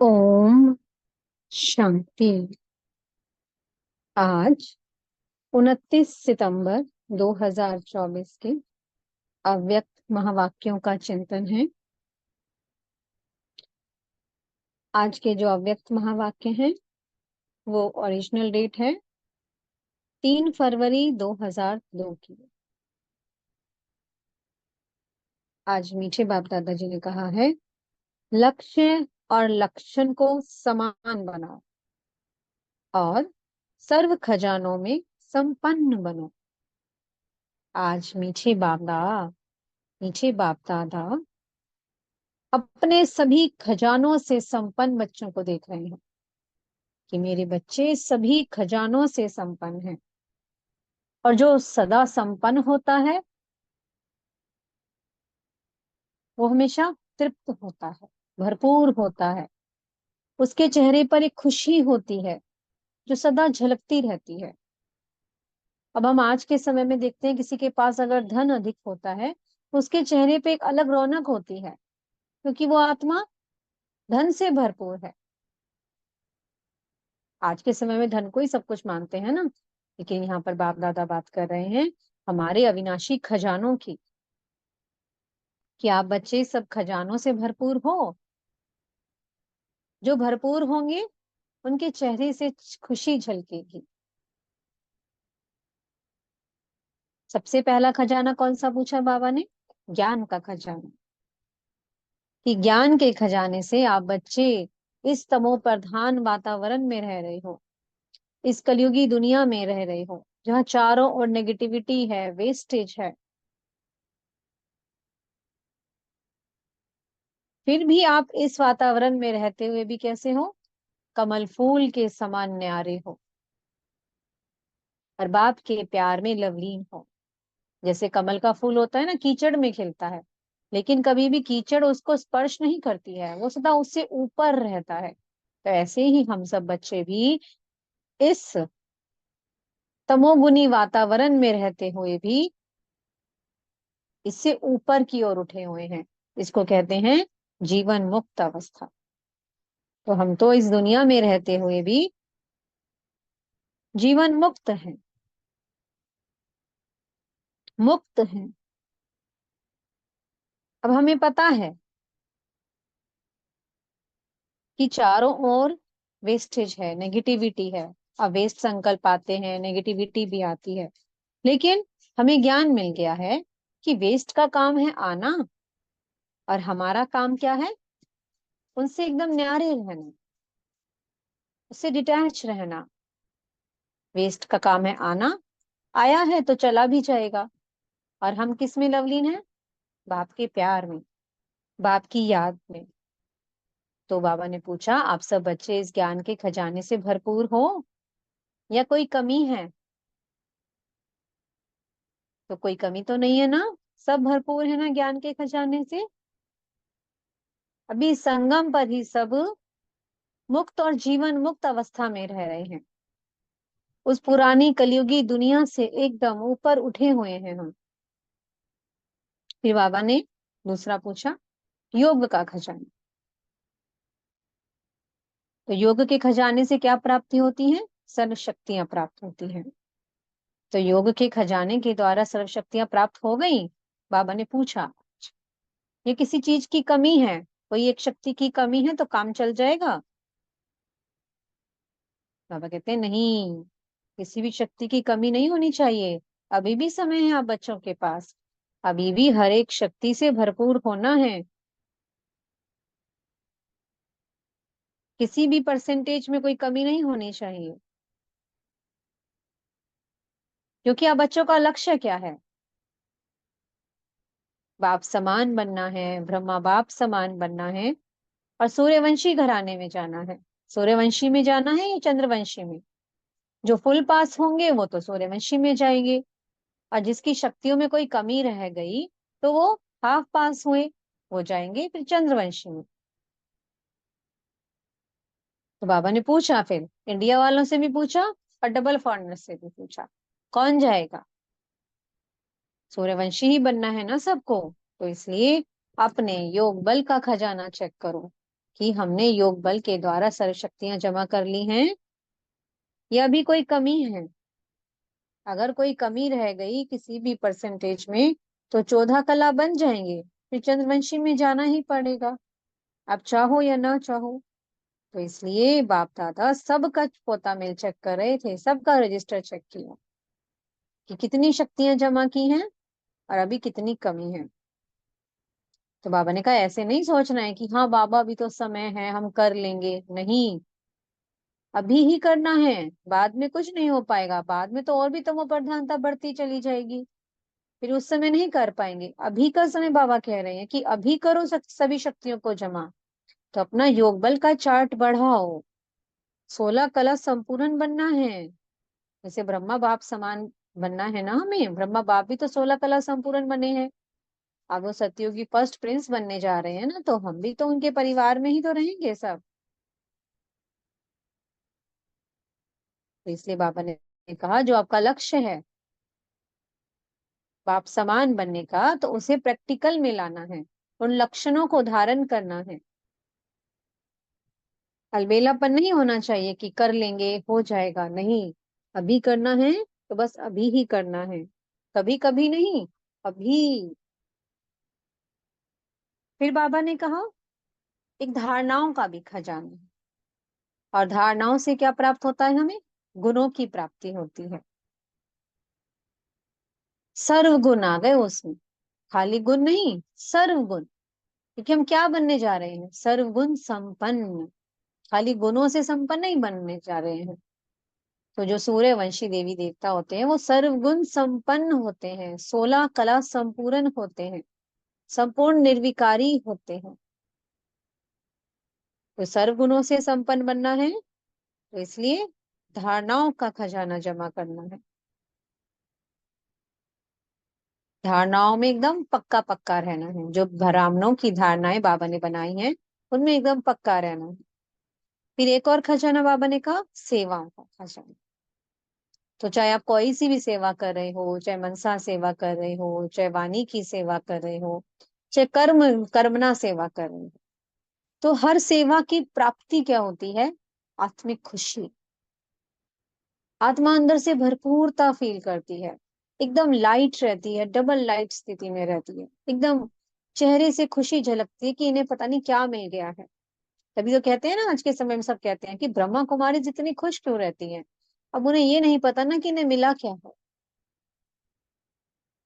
ओम शांति। आज 29 सितंबर 2024 के अव्यक्त महावाक्यों का चिंतन है। आज के जो अव्यक्त महावाक्य हैं वो ओरिजिनल डेट है 3 फरवरी 2002 की। आज मीठे बाप दादाजी ने कहा है, लक्ष्य और लक्षण को समान बनाओ और सर्व खजानों में संपन्न बनो। आज मीठे बाप दादा अपने सभी खजानों से संपन्न बच्चों को देख रहे हैं कि मेरे बच्चे सभी खजानों से संपन्न हैं। और जो सदा संपन्न होता है वो हमेशा तृप्त होता है, भरपूर होता है। उसके चेहरे पर एक खुशी होती है जो सदा झलकती रहती है। अब हम आज के समय में देखते हैं, किसी के पास अगर धन अधिक होता है तो उसके चेहरे पे एक अलग रौनक होती है, क्योंकि वो आत्मा धन से भरपूर है। आज के समय में धन को ही सब कुछ मानते हैं ना, लेकिन यहाँ पर बाप दादा बात कर रहे हैं हमारे अविनाशी खजानों की, कि आप बच्चे सब खजानों से भरपूर हो। जो भरपूर होंगे उनके चेहरे से खुशी झलकेगी। सबसे पहला खजाना कौन सा पूछा बाबा ने? ज्ञान का खजाना। कि ज्ञान के खजाने से आप बच्चे इस तमो प्रधान वातावरण में रह रहे हो, इस कलयुगी दुनिया में रह रहे हो जहाँ चारों ओर नेगेटिविटी है, वेस्टेज है। फिर भी आप इस वातावरण में रहते हुए भी कैसे हो? कमल फूल के समान न्यारे हो और बाप के प्यार में लवलीन हो। जैसे कमल का फूल होता है ना, कीचड़ में खिलता है, लेकिन कभी भी कीचड़ उसको स्पर्श नहीं करती है, वो सदा उससे ऊपर रहता है। तो ऐसे ही हम सब बच्चे भी इस तमोगुनी वातावरण में रहते हुए भी इससे ऊपर की ओर उठे हुए हैं। इसको कहते हैं जीवन मुक्त अवस्था। तो हम तो इस दुनिया में रहते हुए भी जीवन मुक्त हैं, मुक्त हैं। अब हमें पता है कि चारों ओर वेस्टेज है, नेगेटिविटी है। अब वेस्ट संकल्प आते हैं, नेगेटिविटी भी आती है, लेकिन हमें ज्ञान मिल गया है कि वेस्ट का काम है आना और हमारा काम क्या है? उनसे एकदम न्यारे रहना, उससे डिटैच रहना। वेस्ट का काम है आना, आया है तो चला भी जाएगा। और हम किस में लवलीन हैं? बाप के प्यार में, बाप की याद में। तो बाबा ने पूछा, आप सब बच्चे इस ज्ञान के खजाने से भरपूर हो या कोई कमी है? तो कोई कमी तो नहीं है ना, सब भरपूर है ना ज्ञान के खजाने से। अभी संगम पर ही सब मुक्त और जीवन मुक्त अवस्था में रह रहे हैं। उस पुरानी कलयुगी दुनिया से एकदम ऊपर उठे हुए हैं हम। फिर बाबा ने दूसरा पूछा, योग का खजाना। तो योग के खजाने से क्या प्राप्ति होती है? सर्व शक्तियां प्राप्त होती हैं। तो योग के खजाने के द्वारा सर्व शक्तियां प्राप्त हो गई। बाबा ने पूछा, ये किसी चीज की कमी है? कोई एक शक्ति की कमी है तो काम चल जाएगा? बाबा कहते हैं नहीं, किसी भी शक्ति की कमी नहीं होनी चाहिए। अभी भी समय है आप बच्चों के पास, अभी भी हर एक शक्ति से भरपूर होना है। किसी भी परसेंटेज में कोई कमी नहीं होनी चाहिए, क्योंकि आप बच्चों का लक्ष्य क्या है? बाप समान बनना है, ब्रह्मा बाप समान बनना है और सूर्यवंशी घराने में जाना है। सूर्यवंशी में जाना है या चंद्रवंशी में? जो फुल पास होंगे वो तो सूर्यवंशी में जाएंगे, और जिसकी शक्तियों में कोई कमी रह गई तो वो हाफ पास हुए, वो जाएंगे फिर चंद्रवंशी में। तो बाबा ने पूछा, फिर इंडिया वालों से भी पूछा और डबल फॉरेनर से भी पूछा, कौन जाएगा? सूर्यवंशी ही बनना है ना सबको। तो इसलिए अपने योग बल का खजाना चेक करो। कि हमने योग बल के द्वारा सर्व शक्तियां जमा कर ली हैं या भी कोई कमी है। अगर कोई कमी रह गई किसी भी परसेंटेज में तो 14 कला बन जाएंगे, फिर चंद्रवंशी में जाना ही पड़ेगा, आप चाहो या ना चाहो। तो इसलिए बाप दादा सबका पोता मेल चेक कर रहे थे, सबका रजिस्टर चेक किया कि कितनी शक्तियां जमा की हैं और अभी कितनी कमी है। तो बाबा ने कहा ऐसे नहीं सोचना है कि हाँ बाबा अभी तो समय है हम कर लेंगे, नहीं, अभी ही करना है, बाद में कुछ नहीं हो पाएगा, बाद में तो और भी तमो प्रधानता बढ़ती चली जाएगी, फिर उस समय नहीं कर पाएंगे। अभी का समय बाबा कह रहे हैं कि अभी करो सभी शक्तियों को जमा। तो अपना योग बल का चार्ट बढ़ाओ, 16 कला संपूर्ण बनना है, जैसे ब्रह्मा बाप समान बनना है ना हमें, ब्रह्मा बाप भी तो 16 कला संपूर्ण बने हैं। अब वो सतयुगी फर्स्ट प्रिंस बनने जा रहे हैं ना, तो हम भी तो उनके परिवार में ही तो रहेंगे सब। तो इसलिए बाबा ने कहा जो आपका लक्ष्य है बाप समान बनने का, तो उसे प्रैक्टिकल में लाना है, उन लक्षणों को धारण करना है। अलबेलापन नहीं होना चाहिए कि कर लेंगे हो जाएगा, नहीं, अभी करना है तो बस अभी ही करना है, कभी कभी नहीं, अभी। फिर बाबा ने कहा एक धारणाओं का भी खजाना है, और धारणाओं से क्या प्राप्त होता है, हमें गुणों की प्राप्ति होती है। सर्व गुण आ गए उसमें, खाली गुण नहीं, सर्व गुण। क्योंकि हम क्या बनने जा रहे हैं, सर्वगुण संपन्न, खाली गुणों से संपन्न नहीं बनने जा रहे हैं। तो जो सूर्यवंशी देवी देवता होते हैं वो सर्वगुण संपन्न होते हैं, 16 कला संपूर्ण होते हैं, संपूर्ण निर्विकारी होते हैं। तो सर्वगुणों से संपन्न बनना है, तो इसलिए धारणाओं का खजाना जमा करना है। धारणाओं में एकदम पक्का पक्का रहना है, जो ब्राह्मणों की धारणाएं बाबा ने बनाई हैं उनमें एकदम पक्का रहना है। फिर एक और खजाना बाबा ने कहा सेवाओं का खजाना। तो चाहे आप कोई सी भी सेवा कर रहे हो, चाहे मनसा सेवा कर रहे हो, चाहे वाणी की सेवा कर रहे हो, चाहे कर्मना सेवा कर रहे हो, तो हर सेवा की प्राप्ति क्या होती है, आत्मिक खुशी। आत्मा अंदर से भरपूरता फील करती है, एकदम लाइट रहती है, डबल लाइट स्थिति में रहती है, एकदम चेहरे से खुशी झलकती है कि इन्हें पता नहीं क्या मिल गया है। तभी तो कहते हैं ना, आज के समय में सब कहते हैं कि ब्रह्मा कुमारी जितनी खुश क्यों रहती हैं, अब उन्हें ये नहीं पता ना कि इन्हें मिला क्या है,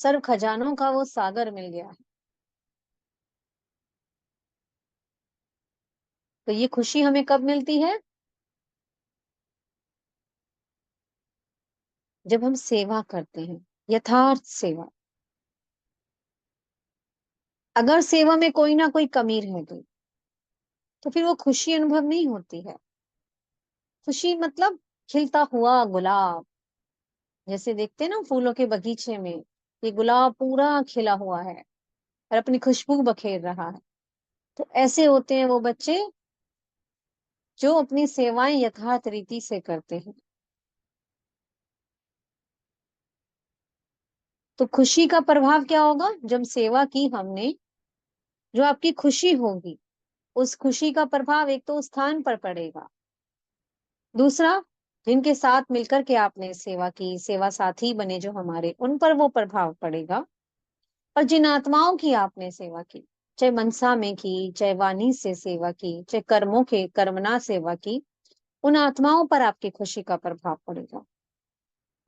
सर्व खजानों का वो सागर मिल गया है। तो ये खुशी हमें कब मिलती है, जब हम सेवा करते हैं, यथार्थ सेवा। अगर सेवा में कोई ना कोई कमी रह गई तो फिर वो खुशी अनुभव नहीं होती है। खुशी मतलब खिलता हुआ गुलाब, जैसे देखते हैं ना फूलों के बगीचे में, ये गुलाब पूरा खिला हुआ है और अपनी खुशबू बखेर रहा है। तो ऐसे होते हैं वो बच्चे जो अपनी सेवाएं यथार्थ रीति से करते हैं। तो खुशी का प्रभाव क्या होगा, जब सेवा की हमने, जो आपकी खुशी होगी उस खुशी का प्रभाव एक तो स्थान पर पड़ेगा, दूसरा जिनके साथ मिलकर के आपने सेवा की, सेवा साथी बने जो हमारे, उन पर वो प्रभाव पड़ेगा। और जिन आत्माओं की आपने सेवा की, चाहे मनसा में की, चाहे वाणी से सेवा की, चाहे कर्मों के कर्मना सेवा की, उन आत्माओं पर आपकी खुशी का प्रभाव पड़ेगा।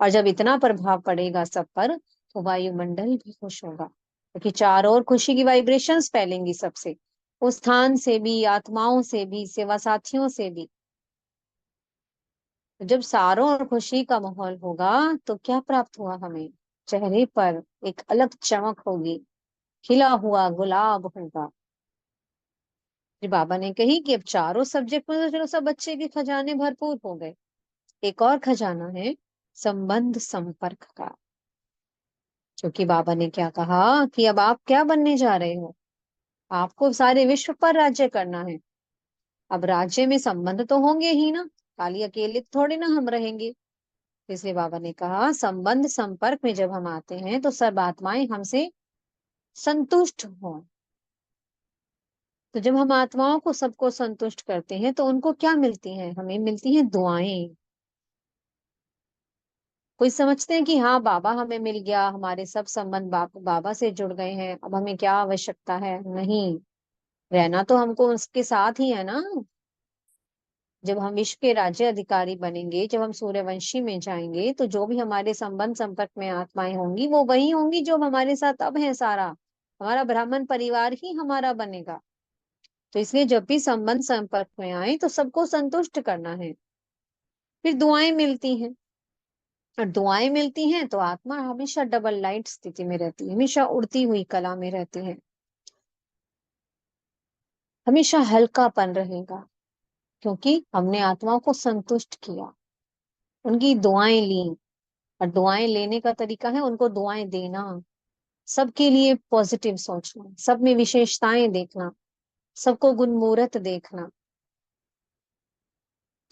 और जब इतना प्रभाव पड़ेगा सब पर, तो वायुमंडल भी खुश होगा, क्योंकि चारों ओर खुशी की वाइब्रेशंस फैलेंगी सबसे, उस स्थान से भी, आत्माओं से भी, सेवा साथियों से भी। तो जब चारों ओर खुशी का माहौल होगा तो क्या प्राप्त हुआ हमें, चेहरे पर एक अलग चमक होगी, खिला हुआ गुलाब होगा। फिर बाबा ने कही कि अब चारों सब्जेक्ट में तो चलो सब बच्चे के खजाने भरपूर हो गए, एक और खजाना है संबंध संपर्क का। क्योंकि बाबा ने क्या कहा कि अब आप क्या बनने जा रहे हो, आपको सारे विश्व पर राज्य करना है। अब राज्य में संबंध तो होंगे ही ना, खाली अकेले थोड़ी ना हम रहेंगे। इसलिए बाबा ने कहा संबंध संपर्क में जब हम आते हैं तो सब आत्माएं हमसे संतुष्ट हो, तो जब हम आत्माओं को सबको संतुष्ट करते हैं तो उनको क्या मिलती हैं? हमें मिलती हैं दुआएं। कोई समझते हैं कि हाँ बाबा हमें मिल गया, हमारे सब संबंध बाबा से जुड़ गए हैं, अब हमें क्या आवश्यकता है? नहीं, रहना तो हमको उसके साथ ही है ना। जब हम विश्व के राज्य अधिकारी बनेंगे, जब हम सूर्यवंशी में जाएंगे, तो जो भी हमारे संबंध संपर्क में आत्माएं होंगी वो वही होंगी जो हमारे साथ अब है। सारा हमारा ब्राह्मण परिवार ही हमारा बनेगा। तो इसलिए जब भी संबंध संपर्क में आए तो सबको संतुष्ट करना है। फिर दुआएं मिलती हैं, और दुआएं मिलती हैं तो आत्मा हमेशा डबल लाइट स्थिति में रहती है, हमेशा उड़ती हुई कला में रहती है, हमेशा हल्कापन रहेगा, क्योंकि हमने आत्माओं को संतुष्ट किया, उनकी दुआएं ली। और दुआएं लेने का तरीका है उनको दुआएं देना, सबके लिए पॉजिटिव सोचना, सब में विशेषताएं देखना, सबको गुणमूर्त देखना।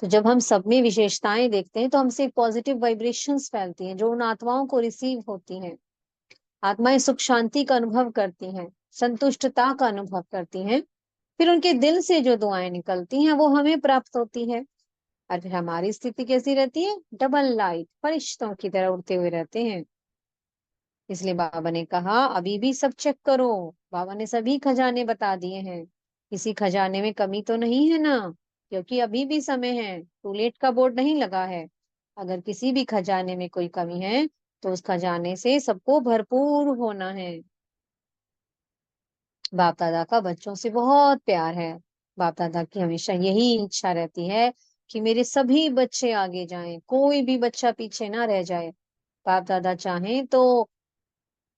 तो जब हम सब में विशेषताएं देखते हैं तो हमसे एक पॉजिटिव वाइब्रेशंस फैलती हैं जो उन आत्माओं को रिसीव होती हैं। आत्माएं सुख शांति का अनुभव करती हैं, संतुष्टता का अनुभव करती हैं। फिर उनके दिल से जो दुआएं निकलती हैं वो हमें प्राप्त होती है। और फिर हमारी स्थिति कैसी रहती है? डबल लाइट फरिश्तों की तरह उड़ते हुए रहते हैं। इसलिए बाबा ने कहा अभी भी सब चेक करो। बाबा ने सभी खजाने बता दिए हैं, किसी खजाने में कमी तो नहीं है ना, क्योंकि अभी भी समय है, टू लेट का बोर्ड नहीं लगा है। अगर किसी भी खजाने में कोई कमी है तो उस खजाने से सबको भरपूर होना है। बाप दादा का बच्चों से बहुत प्यार है। बाप दादा की हमेशा यही इच्छा रहती है कि मेरे सभी बच्चे आगे जाएं, कोई भी बच्चा पीछे ना रह जाए। बाप दादा चाहें तो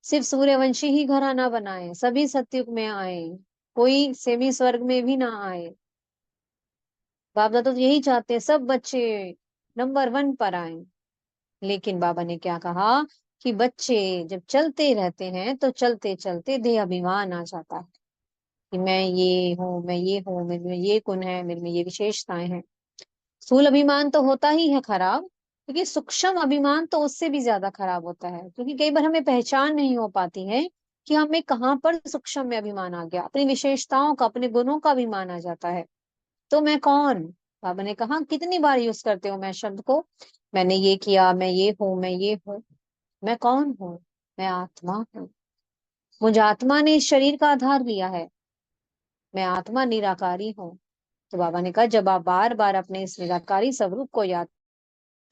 सिर्फ सूर्यवंशी ही घराना बनाए, सभी सतयुग में आए, कोई सेमी स्वर्ग में भी ना आए। बाप दादा तो यही चाहते हैं सब बच्चे नंबर वन पर आए। लेकिन बाबा ने क्या कहा कि बच्चे जब चलते रहते हैं तो चलते चलते देह अभिमान आ जाता है कि मैं ये हूँ, मैं ये हूँ, मेरे में ये गुण है, मेरे में ये विशेषताएं हैं। स्थूल अभिमान तो होता ही है खराब, क्योंकि सूक्ष्म अभिमान तो उससे भी ज्यादा खराब होता है, क्योंकि कई बार हमें पहचान नहीं हो पाती है कि हमें कहाँ पर सूक्ष्म में अभिमान आ गया, अपनी विशेषताओं का, अपने गुणों का अभिमान आ जाता है। तो मैं कौन? बाबा ने कहा कितनी बार यूज करते हो मैं शब्द को, मैंने ये किया, मैं ये हूँ, मैं ये हूँ। मैं कौन हूँ? मैं आत्मा हूँ। मुझ आत्मा ने इस शरीर का आधार लिया है। मैं आत्मा निराकारी हूँ। तो बाबा ने कहा जब आप बार बार अपने इस निराकारी स्वरूप को याद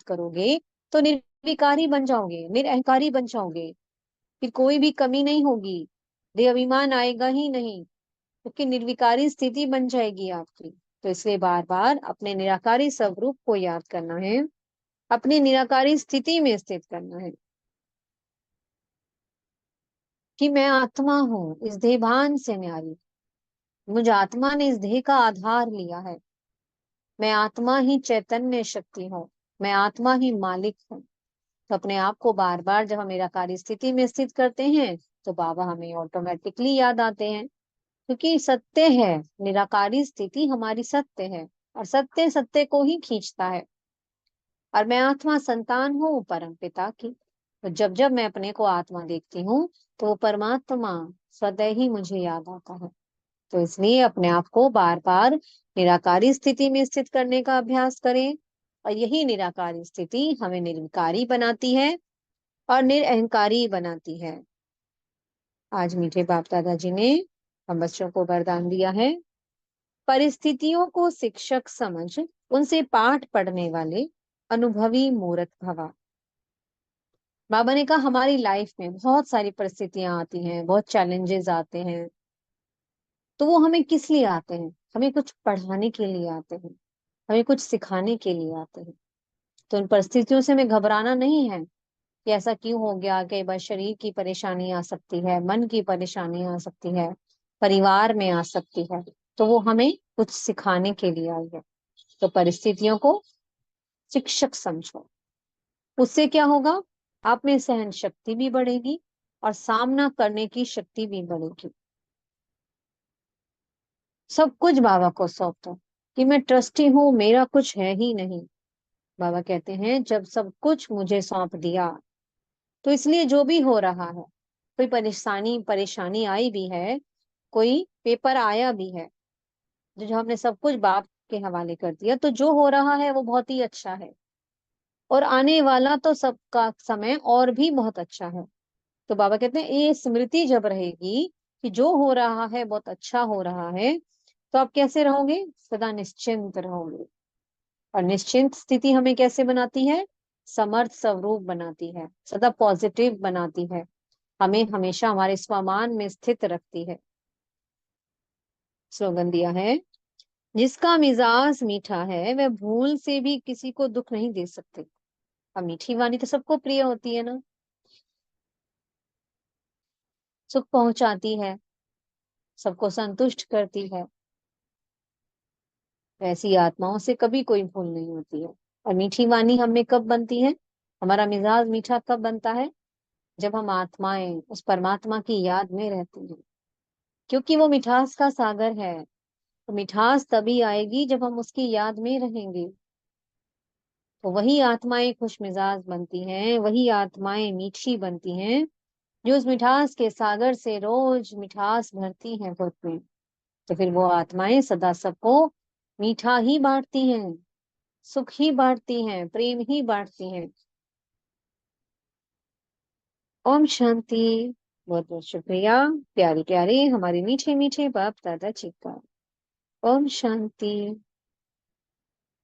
करोगे तो निर्विकारी बन जाओगे, निरअहकारी बन जाओगे। फिर कोई भी कमी नहीं होगी, देह अभिमान आएगा ही नहीं, क्योंकि निर्विकारी स्थिति बन जाएगी आपकी। तो इसलिए बार बार अपने निराकारी स्वरूप को याद करना है, अपनी निराकारी स्थिति में स्थित करना है कि मैं आत्मा हूँ, इस देह भान से न्यारी। मुझ आत्मा ने इस देह का आधार लिया है। मैं आत्मा ही चैतन्य शक्ति हूँ, मैं आत्मा ही मालिक हूँ। तो अपने आप को बार बार जब हम निराकारी स्थिति में स्थित करते हैं तो बाबा हमें ऑटोमेटिकली याद आते हैं, क्योंकि सत्य है, निराकारी स्थिति हमारी सत्य है, और सत्य सत्य को ही खींचता है। और मैं आत्मा संतान हूँ परम पिता की। तो जब जब मैं अपने को आत्मा देखती हूँ तो वो परमात्मा स्वतः ही मुझे याद आता है। तो इसलिए अपने आप को बार बार निराकारी स्थिति में स्थित करने का अभ्यास करें, और यही निराकारी स्थिति हमें निर्विकारी बनाती है और निरअहकारी बनाती है। आज मीठे बाप दादाजी ने हम बच्चों को वरदान दिया है, परिस्थितियों को शिक्षक समझ उनसे पाठ पढ़ने वाले अनुभवी मूर्त भवा। बाबा ने कहा हमारी लाइफ में बहुत सारी परिस्थितियां आती हैं, बहुत चैलेंजेस आते हैं, तो वो हमें किस लिए आते हैं? हमें कुछ पढ़ाने के लिए आते हैं, हमें कुछ सिखाने के लिए आते हैं। तो इन परिस्थितियों से हमें घबराना नहीं है कि ऐसा क्यों हो गया। कई बार शरीर की परेशानी आ सकती है, मन की परेशानी आ सकती है, परिवार में आ सकती है, तो वो हमें कुछ सिखाने के लिए आई है। तो परिस्थितियों को शिक्षक समझो, उससे क्या होगा? आप में सहन शक्ति भी बढ़ेगी और सामना करने की शक्ति भी बढ़ेगी। सब कुछ बाबा को सौंप दो कि मैं ट्रस्टी हूँ, मेरा कुछ है ही नहीं। बाबा कहते हैं जब सब कुछ मुझे सौंप दिया, तो इसलिए जो भी हो रहा है, कोई परेशानी परेशानी आई भी है, कोई पेपर आया भी है, जो हमने सब कुछ बाप के हवाले कर दिया, तो जो हो रहा है वो बहुत ही अच्छा है, और आने वाला तो सबका समय और भी बहुत अच्छा है। तो बाबा कहते हैं ये स्मृति जब रहेगी कि जो हो रहा है बहुत अच्छा हो रहा है, तो आप कैसे रहोगे? सदा निश्चिंत रहोगे। और निश्चिंत स्थिति हमें कैसे बनाती है? समर्थ स्वरूप बनाती है, सदा पॉजिटिव बनाती है, हमें हमेशा हमारे स्वमान में स्थित रखती है। स्लोगन दिया है, जिसका मिजाज मीठा है वह भूल से भी किसी को दुख नहीं दे सकते। अब मीठी वाणी तो सबको प्रिय होती है ना, सुख पहुंचाती है, सबको संतुष्ट करती है। वैसी आत्माओं से कभी कोई भूल नहीं होती है। और मीठी वाणी हमें कब बनती है? हमारा मिजाज मीठा कब बनता है? जब हम आत्माएं उस परमात्मा की याद में रहती हैं, क्योंकि वो मिठास का सागर है। तो मिठास तभी आएगी जब हम उसकी याद में रहेंगे। तो वही आत्माएं खुश मिजाज बनती हैं, वही आत्माएं मीठी बनती हैं, जो उस मिठास के सागर से रोज मिठास भरती हैं खुद में। तो फिर वो आत्माएं सदा सबको मीठा ही बांटती हैं, सुख ही बांटती हैं, प्रेम ही बांटती हैं। ओम शांति। बहुत बहुत शुक्रिया प्यारी प्यारी हमारे मीठे मीठे बाप दादा जी का। ओम शांति।